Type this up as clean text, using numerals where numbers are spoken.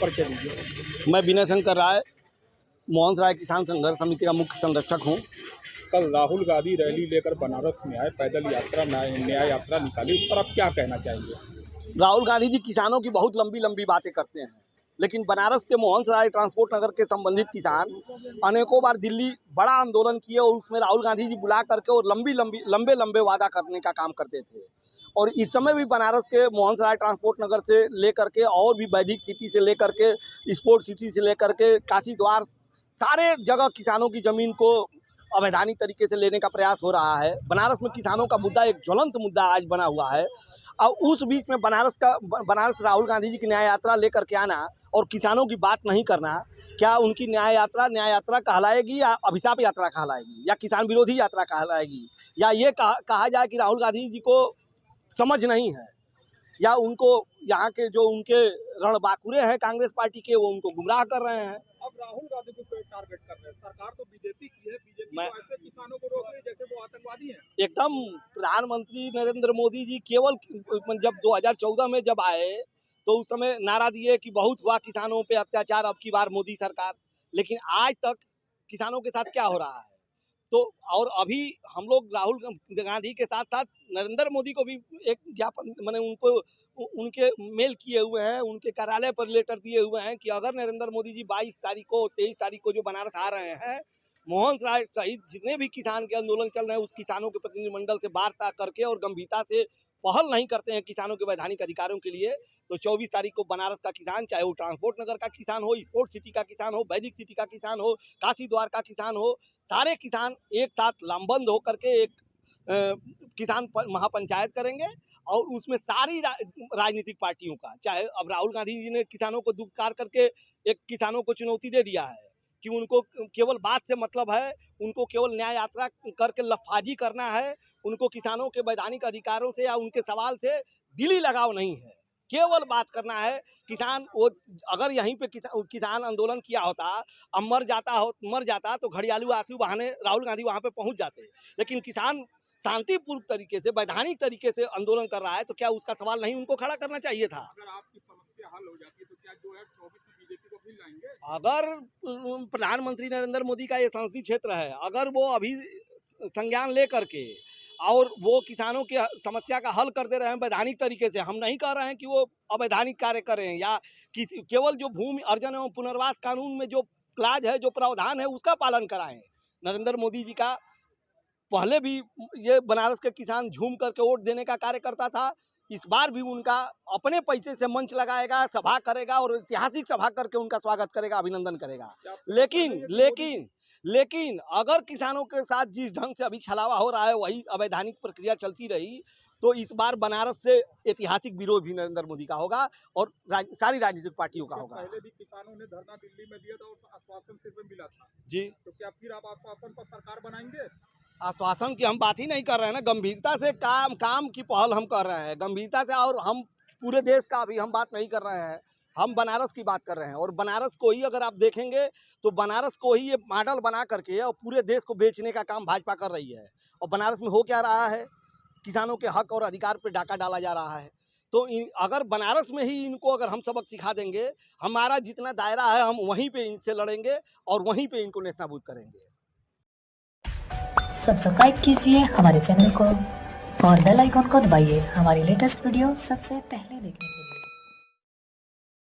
परिचय दीजिए। मैं विनय शंकर राय, मोहन राय किसान संघर्ष समिति का मुख्य संरक्षक हूँ। कल राहुल गांधी रैली लेकर बनारस में आए, पैदल यात्रा, न्याय यात्रा निकाली, उस पर आप क्या कहना चाहेंगे? राहुल गांधी जी किसानों की बहुत लंबी लंबी बातें करते हैं, लेकिन बनारस के मोहन राय ट्रांसपोर्ट नगर के संबंधित किसान अनेकों बार दिल्ली बड़ा आंदोलन किए और उसमें राहुल गांधी जी बुला करके और लंबे लंबे वादा करने का काम करते थे। और इस समय भी बनारस के मोहन राय ट्रांसपोर्ट नगर से लेकर के और भी वैदिक सिटी से लेकर के स्पोर्ट सिटी से लेकर के काशी द्वार सारे जगह किसानों की ज़मीन को अवैधानिक तरीके से लेने का प्रयास हो रहा है। बनारस में किसानों का मुद्दा एक ज्वलंत मुद्दा आज बना हुआ है। और उस बीच में बनारस राहुल गांधी जी की न्याय यात्रा लेकर के आना और किसानों की बात नहीं करना, क्या उनकी न्याय यात्रा कहलाएगी या अभिशाप यात्रा कहलाएगी या किसान विरोधी यात्रा कहलाएगी, या ये कहा जाए कि राहुल गांधी जी को समझ नहीं है, या उनको यहाँ के जो उनके रणबांकुरे हैं कांग्रेस पार्टी के, वो उनको गुमराह कर रहे हैं। अब राहुल गांधी को क्यों टारगेट कर रहे हैं? सरकार तो बीजेपी की है, बीजेपी ऐसे किसानों को रोक रही है जैसे वो आतंकवादी हैं। एकदम प्रधानमंत्री नरेंद्र मोदी जी केवल जब 2014 में जब आए तो उस समय नारा दिए कि बहुत हुआ किसानों पे अत्याचार, अब की बार मोदी सरकार, लेकिन आज तक किसानों के साथ क्या हो रहा है? तो और अभी हम लोग राहुल गांधी के साथ साथ नरेंद्र मोदी को भी एक ज्ञापन मैंने उनको उनके मेल किए हुए हैं, उनके कार्यालय पर लेटर दिए हुए हैं कि अगर नरेंद्र मोदी जी 22 तारीख को 23 तारीख को जो बनारस आ रहे हैं, मोहन राय सहित जितने भी किसान के आंदोलन चल रहे हैं उस किसानों के प्रतिनिधिमंडल से वार्ता करके और गंभीरता से पहल नहीं करते हैं किसानों के वैधानिक अधिकारों के लिए, तो 24 तारीख को बनारस का किसान, चाहे वो ट्रांसपोर्ट नगर का किसान हो, स्पोर्ट्स सिटी का किसान हो, वैदिक सिटी का किसान हो, काशी द्वार का किसान हो, सारे किसान एक साथ लामबंद होकर के एक किसान महापंचायत करेंगे। और उसमें सारी राजनीतिक पार्टियों का, चाहे अब राहुल गांधी जी ने किसानों को दुत्कार करके एक किसानों को चुनौती दे दिया है कि उनको केवल बात से मतलब है, उनको केवल न्याय यात्रा करके लफाजी करना है, उनको किसानों के वैधानिक अधिकारों से या उनके सवाल से दिली लगाव नहीं है, केवल बात करना है। किसान वो अगर यहीं पे किसान आंदोलन किया होता, अब मर जाता तो घड़ियालू आंसू बहाने राहुल गांधी वहां पे पहुंच जाते, लेकिन किसान शांतिपूर्ण तरीके से वैधानिक तरीके से आंदोलन कर रहा है, तो क्या उसका सवाल नहीं उनको खड़ा करना चाहिए था? अगर आपकी समस्या हल हो जाती है तो क्या 2024 में बीजेपी को फिर लाएंगे? अगर प्रधानमंत्री नरेंद्र मोदी का ये संसदीय क्षेत्र है, अगर वो अभी संज्ञान ले करके और वो किसानों की समस्या का हल कर दे रहे हैं वैधानिक तरीके से, हम नहीं कह रहे हैं कि वो अवैधानिक कार्य करें या किसी केवल जो भूमि अर्जन एवं पुनर्वास कानून में जो क्लाज है, जो प्रावधान है, उसका पालन कराएं। नरेंद्र मोदी जी का पहले भी ये बनारस के किसान झूम करके वोट देने का कार्य करता था, इस बार भी उनका अपने पैसे से मंच लगाएगा, सभा करेगा और ऐतिहासिक सभा करके उनका स्वागत करेगा, अभिनंदन करेगा। लेकिन अगर किसानों के साथ जिस ढंग से अभी छलावा हो रहा है वही अवैधानिक प्रक्रिया चलती रही, तो इस बार बनारस से ऐतिहासिक विरोध भी नरेंद्र मोदी का होगा और सारी राजनीतिक पार्टियों का होगा। पहले भी किसानों ने धरना दिल्ली में दिया था और आश्वासन सिर पे मिला था जी, तो क्या फिर आप आश्वासन पर सरकार बनाएंगे? आश्वासन की हम बात ही नहीं कर रहे हैं ना, गंभीरता से काम की पहल हम कर रहे हैं, गंभीरता से। और हम पूरे देश का अभी हम बात नहीं कर रहे हैं, हम बनारस की बात कर रहे हैं। और बनारस को ही अगर आप देखेंगे तो बनारस को ही ये मॉडल बना करके और पूरे देश को बेचने का काम भाजपा कर रही है। और बनारस में हो क्या रहा है, किसानों के हक और अधिकार पर डाका डाला जा रहा है। तो अगर बनारस में ही इनको अगर हम सबक सिखा देंगे, हमारा जितना दायरा है हम वहीं पे इनसे लड़ेंगे और वहीं पे इनको नेस्तनाबूद करेंगे। सब्सक्राइब कीजिए हमारे चैनल को और बेल आइकॉन को दबाइए हमारी लेटेस्ट वीडियो सबसे पहले देखने के लिए।